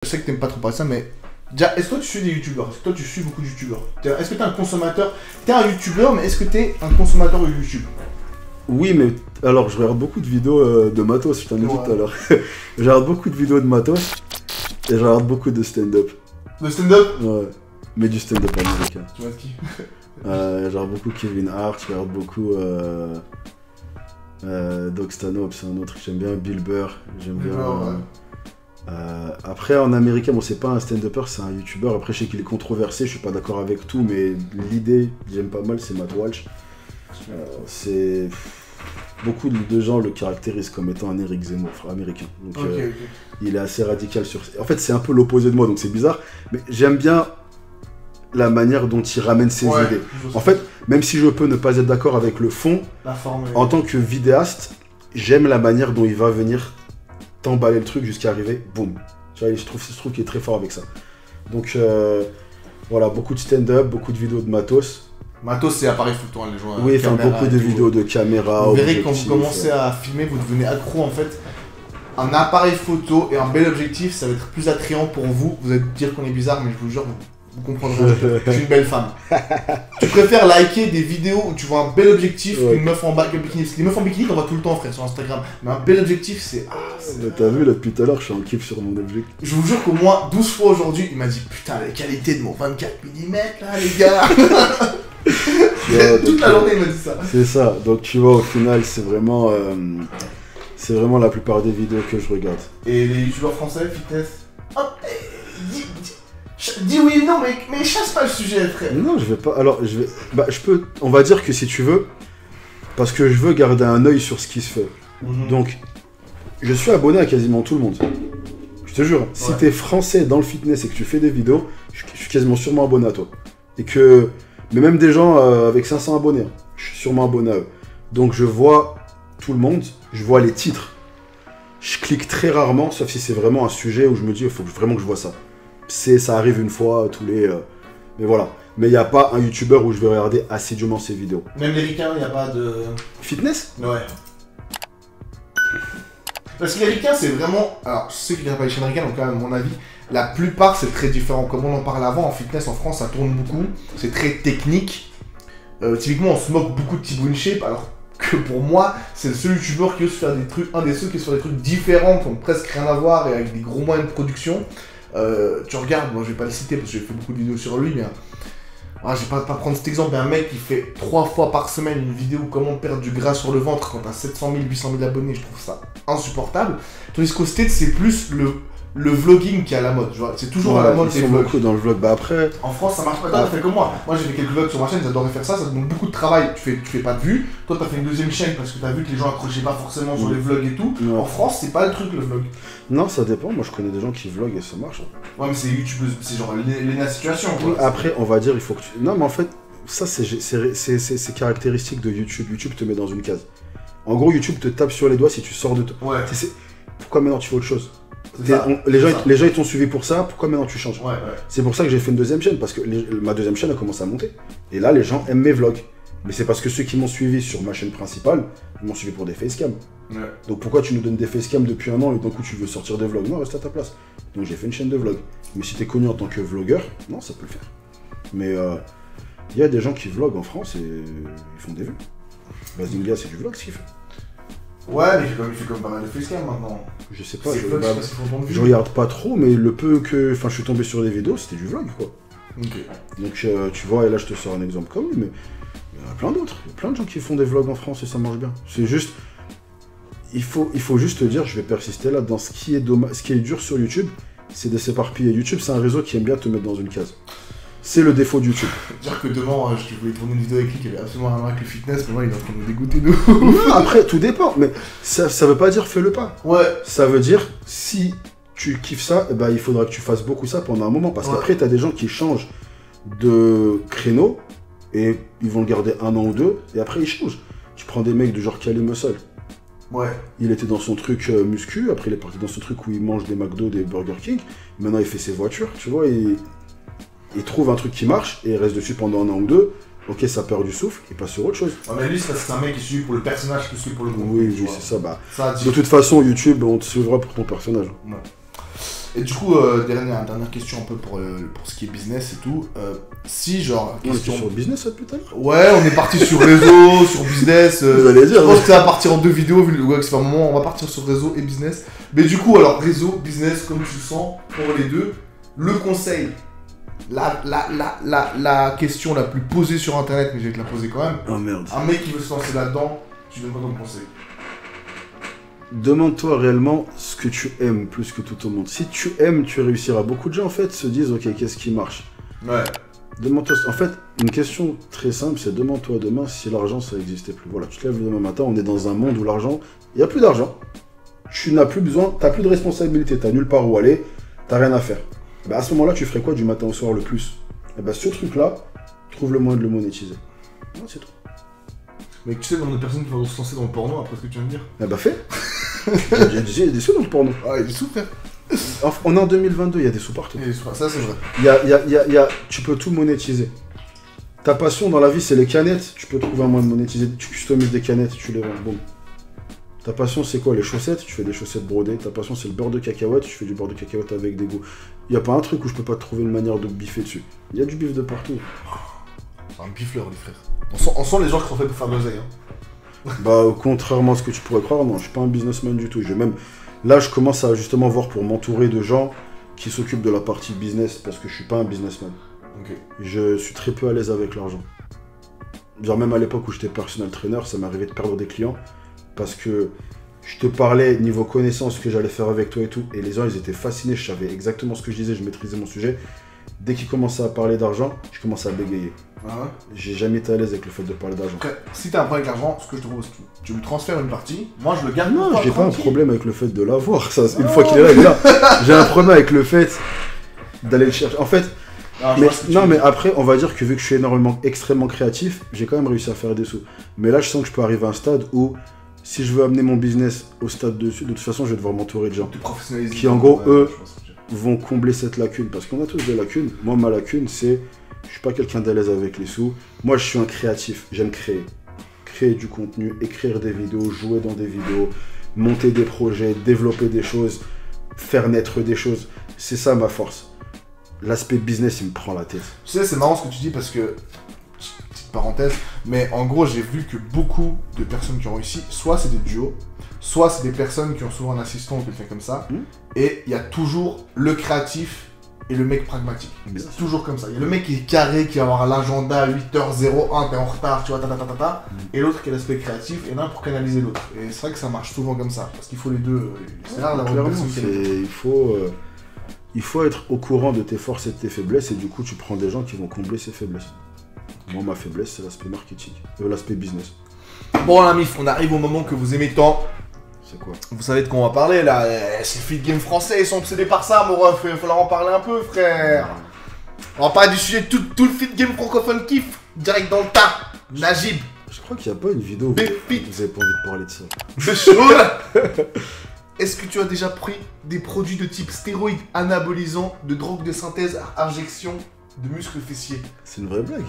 Je sais que t'aimes pas trop parler de ça, mais déjà, est-ce que toi tu suis des youtubeurs? Est-ce que toi tu suis beaucoup de youtubeurs? Est-ce que t'es un consommateur? T'es un youtubeur, mais est-ce que t'es un consommateur de YouTube? Oui, mais alors je regarde beaucoup de vidéos de matos, je t'en ai dit tout à l'heure. Je regarde beaucoup de vidéos de matos et je regarde beaucoup de stand-up. De stand-up? Ouais, mais du stand-up américain. Tu vois qui? Je regarde beaucoup Kevin Hart, je regarde beaucoup Doug Stanhope, c'est un autre que j'aime bien, Bill Burr, j'aime bien. Après en américain, bon c'est pas un stand-upper, c'est un youtubeur. Après je sais qu'il est controversé, je suis pas d'accord avec tout, mais l'idée que j'aime pas mal c'est Matt Walsh. C'est beaucoup de gens le caractérisent comme étant un Eric Zemmour américain. Donc il est assez radical sur. En fait c'est un peu l'opposé de moi, donc c'est bizarre, mais j'aime bien la manière dont il ramène ses idées. En fait, même si je peux ne pas être d'accord avec le fond, en tant que vidéaste, j'aime la manière dont il va venir t'emballer le truc jusqu'à arriver, boum. Tu vois, je trouve qu'il est très fort avec ça. Donc voilà, beaucoup de stand-up, beaucoup de vidéos de matos. Matos, c'est appareil photo, hein, les gens. Oui, enfin beaucoup de vidéos de caméra. Vous verrez quand vous commencez à filmer, vous devenez accro en fait. Un appareil photo et un bel objectif, ça va être plus attrayant pour vous. Vous allez dire qu'on est bizarre, mais je vous jure, vous comprendrez. Je suis une belle femme. Tu préfères liker des vidéos où tu vois un bel objectif qu'une meuf en bikini. Parce que les meufs en bikini, t'en vois tout le temps, frère, sur Instagram. Mais un bel objectif, c'est. T'as vu, là, depuis tout à l'heure, je suis en kiff sur mon objectif. Je vous jure qu'au moins 12 fois aujourd'hui, il m'a dit putain, la qualité de mon 24 mm là, les gars. Toute la journée, il m'a dit ça. C'est ça. Donc, tu vois, au final, c'est vraiment la plupart des vidéos que je regarde. Et les youtubeurs français, fitness. Dis oui, non, mais chasse pas le sujet, frère. Non, je vais pas. Alors, je vais. Bah, je peux. On va dire que si tu veux, parce que je veux garder un œil sur ce qui se fait. Donc, je suis abonné à quasiment tout le monde. Je te jure, si t'es français dans le fitness et que tu fais des vidéos, je suis quasiment sûrement abonné à toi. Et que. Mais même des gens avec 500 abonnés, je suis sûrement abonné à eux. Donc, je vois tout le monde, je vois les titres. Je clique très rarement, sauf si c'est vraiment un sujet où je me dis, il faut vraiment que je vois ça. Ça arrive une fois tous les... Mais voilà. Mais il n'y a pas un youtubeur où je vais regarder assidûment ses vidéos. Même les ricains, il n'y a pas de... Fitness? Ouais. Parce que les ricains, c'est vraiment... Alors, je sais qu'il n'y a pas les chaînes ricaines, donc quand même, à mon avis, la plupart, c'est très différent. Comme on en parlait avant, en fitness, en France, ça tourne beaucoup. C'est très technique. Typiquement, on se moque beaucoup de Thibaut InShape, alors que pour moi, c'est le seul youtubeur qui ose faire des trucs... Un des seuls qui ose faire des trucs différents, qui ont presque rien à voir, et avec des gros moyens de production. Tu regardes, moi je vais pas le citer parce que j'ai fait beaucoup de vidéos sur lui, mais je vais pas prendre cet exemple, mais un mec qui fait 3 fois par semaine une vidéo comment perdre du gras sur le ventre quand t'as 700 000, 800 000 abonnés, je trouve ça insupportable. Tandis qu'au States, c'est plus le vlogging qui est à la mode, c'est toujours à la mode des vlogs. Beaucoup dans le vlog, bah après... En France ça marche pas, toi t'as fait comme moi j'ai fait quelques vlogs sur ma chaîne, j'adorais faire ça demande beaucoup de travail, tu fais pas de vues, toi t'as fait une deuxième chaîne parce que t'as vu que les gens accrochaient pas forcément sur les vlogs et tout, en France c'est pas le truc le vlog. Non ça dépend, moi je connais des gens qui vloguent et ça marche. Ouais mais c'est youtubeuse, c'est genre Lena Situation quoi. Après on va dire il faut que tu... Non mais en fait, ça c'est caractéristique de YouTube, YouTube te met dans une case. En gros YouTube te tape sur les doigts si tu sors de... Pourquoi maintenant tu fais autre chose? Les gens ils t'ont suivi pour ça, pourquoi maintenant tu changes? C'est pour ça que j'ai fait une deuxième chaîne, parce que ma deuxième chaîne a commencé à monter. Et là les gens aiment mes vlogs. Mais c'est parce que ceux qui m'ont suivi sur ma chaîne principale, ils m'ont suivi pour des facecams. Donc pourquoi tu nous donnes des facecams depuis un an et d'un coup tu veux sortir des vlogs? Non, reste à ta place. Donc j'ai fait une chaîne de vlogs. Mais si t'es connu en tant que vlogueur, non ça peut le faire. Mais il y a des gens qui vloguent en France et ils font des vues. Bazinga c'est du vlog ce qu'il fait. Ouais, mais il fait comme pas mal de facecam maintenant. Je sais pas, je regarde pas trop, mais le peu que... Enfin, je suis tombé sur des vidéos, c'était du vlog, quoi. Donc, tu vois, et là, je te sors un exemple comme lui, mais il y en a plein d'autres. Il y a plein de gens qui font des vlogs en France et ça marche bien. C'est juste... Il faut juste te dire, je vais persister là, dans ce qui est dur sur YouTube, c'est de s'éparpiller. YouTube, c'est un réseau qui aime bien te mettre dans une case. C'est le défaut de YouTube. Dire que demain, je voulais tourner une vidéo avec lui qui avait absolument rien à voir avec le fitness, mais moi il est en train de me dégoûter de Après, tout dépend, mais ça veut pas dire fais-le pas. Ouais. Ça veut dire, si tu kiffes ça, eh ben, il faudra que tu fasses beaucoup ça pendant un moment, parce qu'après, t'as des gens qui changent de créneau, et ils vont le garder 1 an ou 2, et après ils changent. Tu prends des mecs du genre Kali Muscle. Ouais. Il était dans son truc muscu, après il est parti dans ce truc où il mange des McDo, des Burger King, maintenant il fait ses voitures, tu vois, il trouve un truc qui marche et il reste dessus pendant 1 an ou 2. Ok, ça perd du souffle, il passe sur autre chose. Ouais, mais lui, c'est un mec qui suit pour le personnage plus que pour le groupe. Oui, c'est ça. Bah, de toute façon, YouTube, on te suivra pour ton personnage. Ouais. Et du coup, dernière question un peu pour ce qui est business et tout. Si genre... On était sur business depuis tout à l'heure. Ouais, on est parti sur réseau, sur business. Vous allez dire, je pense que ça va partir en 2 vidéos, vu que c'est un moment, on va partir sur réseau et business. Mais du coup, alors réseau, business, comme tu le sens, pour les deux, le conseil, la question la plus posée sur internet, mais je vais te la poser quand même. Oh merde. Un mec qui veut se lancer là-dedans, tu donnes quoi comme conseil? Demande-toi réellement ce que tu aimes plus que tout au monde. Si tu aimes, tu réussiras. Beaucoup de gens, en fait, se disent, ok, qu'est-ce qui marche? Ouais. Demande-toi, en fait, une question très simple, c'est demande-toi demain si l'argent, ça n'existait plus. Voilà, tu te lèves demain matin, on est dans un monde où l'argent, il n'y a plus d'argent. Tu n'as plus besoin, tu n'as plus de responsabilité, tu n'as nulle part où aller, tu n'as rien à faire. Bah, à ce moment-là, tu ferais quoi du matin au soir le plus? Et bah, ce truc-là, trouve le moyen de le monétiser. Non, c'est tout. Mais tu sais le nombre de personnes qui vont se lancer dans le porno après ce que tu viens de dire? Eh bah, fais. Il y a des sous dans le porno. Ah, il y a des sous, frère. On est en 2022, il y a des sous partout. Ça, c'est vrai. Tu peux tout monétiser. Ta passion dans la vie, c'est les canettes. Tu peux trouver un moyen de monétiser. Tu customises des canettes, tu les vends. Boum. Ta passion, c'est quoi? Les chaussettes, tu fais des chaussettes brodées. Ta passion, c'est le beurre de cacahuète, tu fais du beurre de cacahuète avec des goûts. Il n'y a pas un truc où je peux pas trouver une manière de biffer dessus. Il y a du bif de partout. C'est un bifleur, les frères. On sent les gens qui sont faits pour faire de l'oseille. Hein. Bah, contrairement à ce que tu pourrais croire, non, je suis pas un businessman du tout. Là, je commence à justement voir pour m'entourer de gens qui s'occupent de la partie business parce que je suis pas un businessman. Okay. Je suis très peu à l'aise avec l'argent. Genre, même à l'époque où j'étais personal trainer, ça m'arrivait de perdre des clients parce que je te parlais niveau connaissance ce que j'allais faire avec toi et tout, et les gens ils étaient fascinés, je savais exactement ce que je disais, je maîtrisais mon sujet. Dès qu'ils commençaient à parler d'argent, je commençais à bégayer. Ah ouais. J'ai jamais été à l'aise avec le fait de parler d'argent. Après, si t'as un problème avec l'argent, ce que je te propose, tu me transfères une partie, moi je le garde. Non, j'ai pas un problème avec le fait de l'avoir, ça, une fois qu'il est là, il est là. J'ai un problème avec le fait d'aller le chercher. En fait, mais après, on va dire que vu que je suis extrêmement créatif, j'ai quand même réussi à faire des sous. Mais là, je sens que je peux arriver à un stade où, si je veux amener mon business au stade dessus, de toute façon, je vais devoir m'entourer de gens qui, en gros, eux, vont combler cette lacune. Parce qu'on a tous des lacunes. Moi, ma lacune, c'est je suis pas quelqu'un d'à l'aise avec les sous. Moi, je suis un créatif. J'aime créer. Créer du contenu, écrire des vidéos, jouer dans des vidéos, monter des projets, développer des choses, faire naître des choses. C'est ça ma force. L'aspect business, il me prend la tête. Tu sais, c'est marrant ce que tu dis parce que, petite parenthèse, mais en gros, j'ai vu que beaucoup de personnes qui ont réussi, soit c'est des duos, soit c'est des personnes qui ont souvent un assistant ou quelqu'un comme ça, et il y a toujours le créatif et le mec pragmatique. C'est toujours comme ça. Il y a le mec qui est carré, qui va avoir l'agenda 8h01, t'es en retard, tu vois, et l'autre qui a l'aspect créatif, et l'un pour canaliser l'autre. Et c'est vrai que ça marche souvent comme ça, parce qu'il faut les deux. C'est rare d'avoir une personne qui il faut être au courant de tes forces et de tes faiblesses, et du coup, tu prends des gens qui vont combler ces faiblesses. Moi, ma faiblesse, c'est l'aspect marketing, l'aspect business. Bon, la mif, on arrive au moment que vous aimez tant. C'est quoi? Vous savez de quoi on va parler là? C'est le feed game français, ils sont obsédés par ça, mon ref. Il va falloir en parler un peu, frère. On va parler du sujet, tout le feed game francophone kiffe. Direct dans le tas. Najib. Je crois qu'il n'y a pas une vidéo où vous avez pas envie de parler de ça. De chaud là. Est-ce que tu as déjà pris des produits de type stéroïdes anabolisants, de drogue de synthèse à injection de muscles fessiers? C'est une vraie blague.